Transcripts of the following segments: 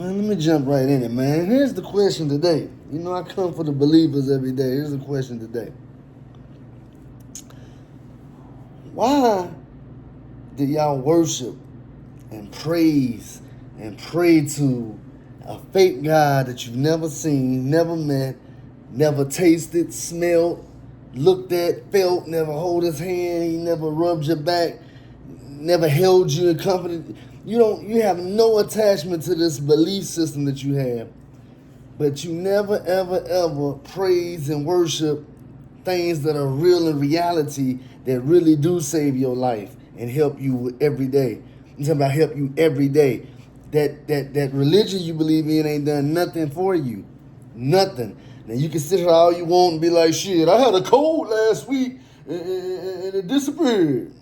Man, let me jump right in it, man. Here's the question today. You know, I come for the believers every day. Here's the question today. Why do y'all worship and praise and pray to a fake God that you've never seen, never met, never tasted, smelled, looked at, felt, never hold his hand, he never rubbed your back, never held you in company? You have no attachment to this belief system that you have, but you never, ever, ever praise and worship things that are real in reality that really do save your life and help you every day. I'm talking about help you every day. That religion you believe in ain't done nothing for you. Nothing. Now you can sit here all you want and be like, shit, I had a cold last week and it disappeared.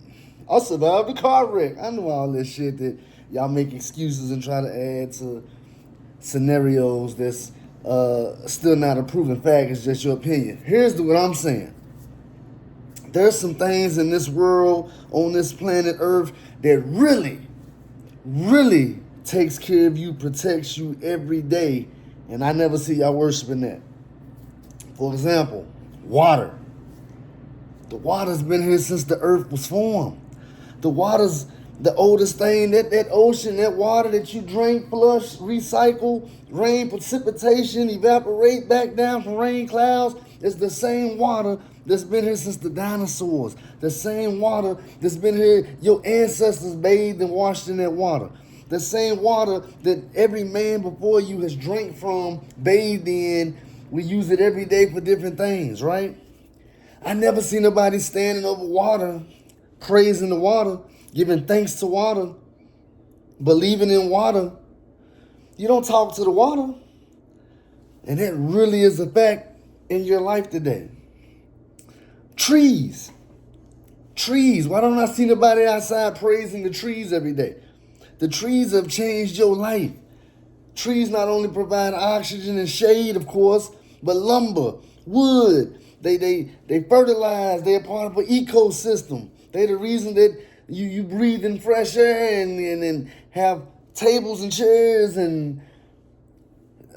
I survived a car wreck. I know all this shit that y'all make excuses and try to add to scenarios that's still not a proven fact. It's just your opinion. Here's what I'm saying. There's some things in this world, on this planet Earth, that really, really takes care of you, protects you every day. And I never see y'all worshiping that. For example, water. The water's been here since the earth was formed. The water's the oldest thing. That ocean, that water that you drink, flush, recycle, rain, precipitation, evaporate back down from rain clouds, is the same water that's been here since the dinosaurs. The same water that's been here, your ancestors bathed and washed in that water. The same water that every man before you has drank from, bathed in. We use it every day for different things, right? I never see nobody standing over water, praising the water, giving thanks to water, believing in water. You don't talk to the water. And that really is a fact in your life today. Trees. Trees. Why don't I see nobody outside praising the trees every day? The trees have changed your life. Trees not only provide oxygen and shade, of course, but lumber, wood. They fertilize. They're part of an ecosystem. They're the reason that you breathe in fresh air and have tables and chairs and,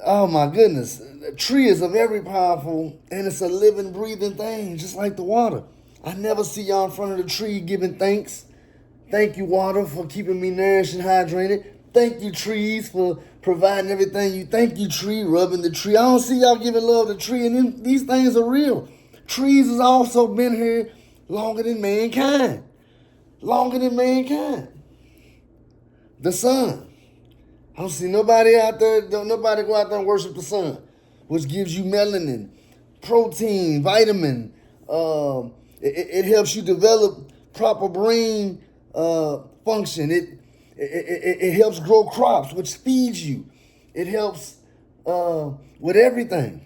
oh my goodness. A tree is a very powerful, and it's a living, breathing thing, just like the water. I never see y'all in front of the tree giving thanks. Thank you, water, for keeping me nourished and hydrated. Thank you, trees, for providing everything you. Thank you, tree, rubbing the tree. I don't see y'all giving love to the tree, and these things are real. Trees has also been here longer than mankind. Longer than mankind. The sun. I don't see nobody out there, nobody go out there and worship the sun, which gives you melanin, protein, vitamin. It helps you develop proper brain function. It helps grow crops, which feeds you. It helps with everything.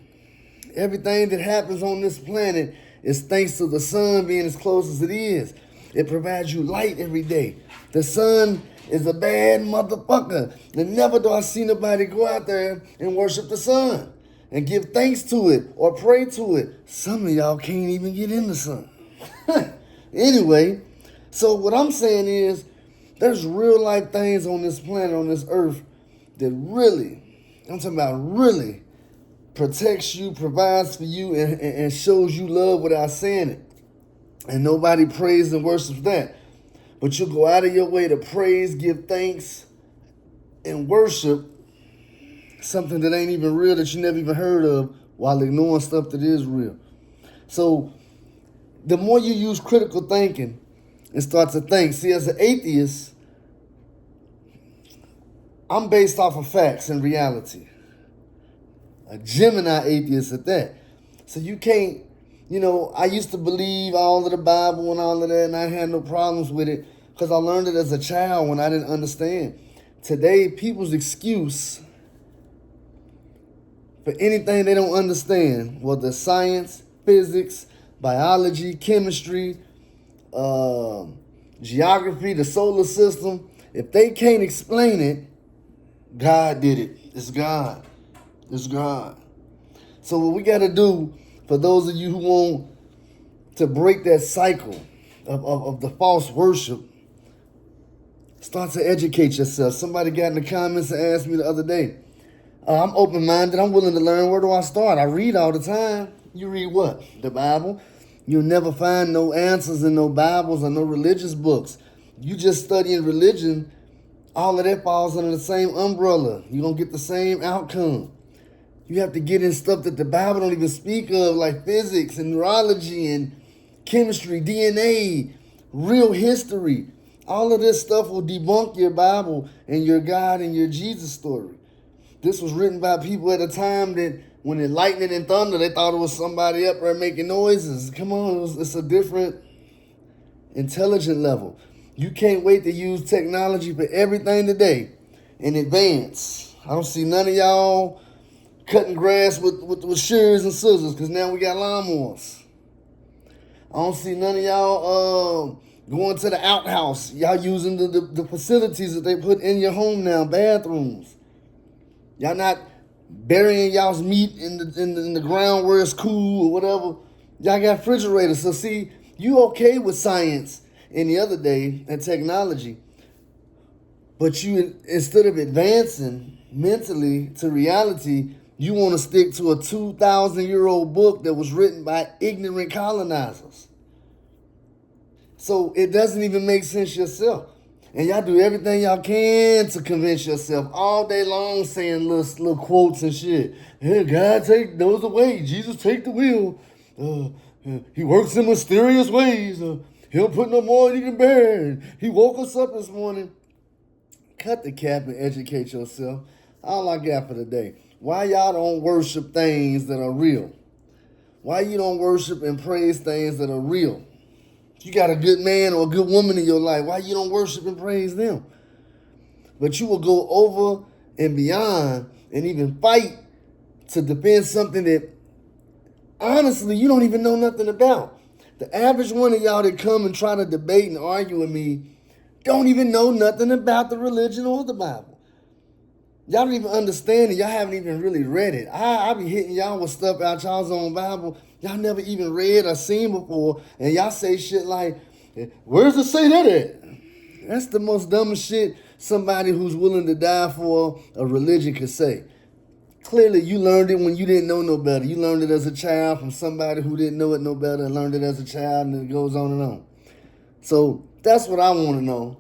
Everything that happens on this planet is thanks to the sun being as close as it is. It provides you light every day. The sun is a bad motherfucker. And never do I see nobody go out there and worship the sun and give thanks to it or pray to it. Some of y'all can't even get in the sun. Anyway, so what I'm saying is there's real life things on this planet, on this earth, that really, I'm talking about really, protects you, provides for you, and shows you love without saying it. And nobody prays and worships that. But you'll go out of your way to praise, give thanks, and worship something that ain't even real, that you never even heard of, while ignoring stuff that is real. So the more you use critical thinking and start to think, see, as an atheist, I'm based off of facts and reality. A Gemini atheist at that. So you can't, I used to believe all of the Bible and all of that, and I had no problems with it because I learned it as a child when I didn't understand. Today, people's excuse for anything they don't understand, whether science, physics, biology, chemistry, geography, the solar system, if they can't explain it, God did it. It's God. It's God. So what we got to do, for those of you who want to break that cycle of the false worship, start to educate yourself. Somebody got in the comments and asked me the other day, I'm open-minded. I'm willing to learn. Where do I start? I read all the time. You read what? The Bible. You'll never find no answers in no Bibles or no religious books. You just studying religion, all of that falls under the same umbrella. You're going to get the same outcome. You have to get in stuff that the Bible don't even speak of, like physics and neurology and chemistry, DNA, real history. All of this stuff will debunk your Bible and your God and your Jesus story. This was written by people at a time that when it lightning and thunder, they thought it was somebody up there making noises. Come on, it's a different intelligent level. You can't wait to use technology for everything today in advance. I don't see none of y'all cutting grass with shears and scissors because now we got lawnmowers. I don't see none of y'all going to the outhouse. Y'all using the facilities that they put in your home now, bathrooms. Y'all not burying y'all's meat in the ground where it's cool or whatever. Y'all got refrigerators. So see, you okay with science any other day and technology, but you, instead of advancing mentally to reality, you want to stick to a 2,000-year-old book that was written by ignorant colonizers. So it doesn't even make sense yourself. And y'all do everything y'all can to convince yourself all day long, saying little quotes and shit. Hey, God take those away. Jesus take the wheel. He works in mysterious ways. He'll put no more than he can bear. He woke us up this morning. Cut the cap and educate yourself. All I got for today. Why y'all don't worship things that are real? Why you don't worship and praise things that are real? You got a good man or a good woman in your life. Why you don't worship and praise them? But you will go over and beyond and even fight to defend something that honestly you don't even know nothing about. The average one of y'all that come and try to debate and argue with me don't even know nothing about the religion or the Bible. Y'all don't even understand it. Y'all haven't even really read it. I be hitting y'all with stuff out y'all's own Bible y'all never even read or seen before, and y'all say shit like, where's it say that at? That's the most dumbest shit somebody who's willing to die for a religion could say. Clearly, you learned it when you didn't know no better. You learned it as a child from somebody who didn't know it no better and learned it as a child, and it goes on and on. So that's what I want to know.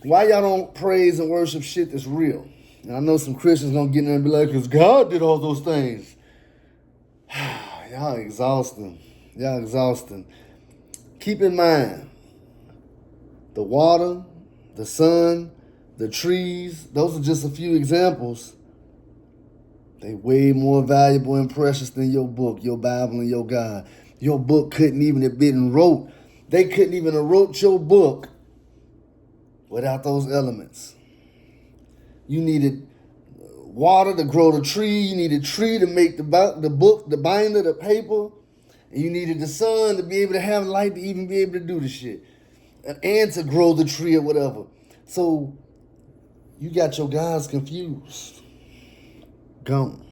Why y'all don't praise and worship shit that's real? And I know some Christians gonna get in there and be like, because God did all those things. Y'all exhausting. Y'all exhausting. Keep in mind, the water, the sun, the trees, those are just a few examples. They way more valuable and precious than your book, your Bible, and your God. Your book couldn't even have been wrote. They couldn't even have wrote your book without those elements. You needed water to grow the tree. You needed tree to make the book, the binder, the paper. And you needed the sun to be able to have light to even be able to do the shit. And to grow the tree or whatever. So you got your guys confused. Gone.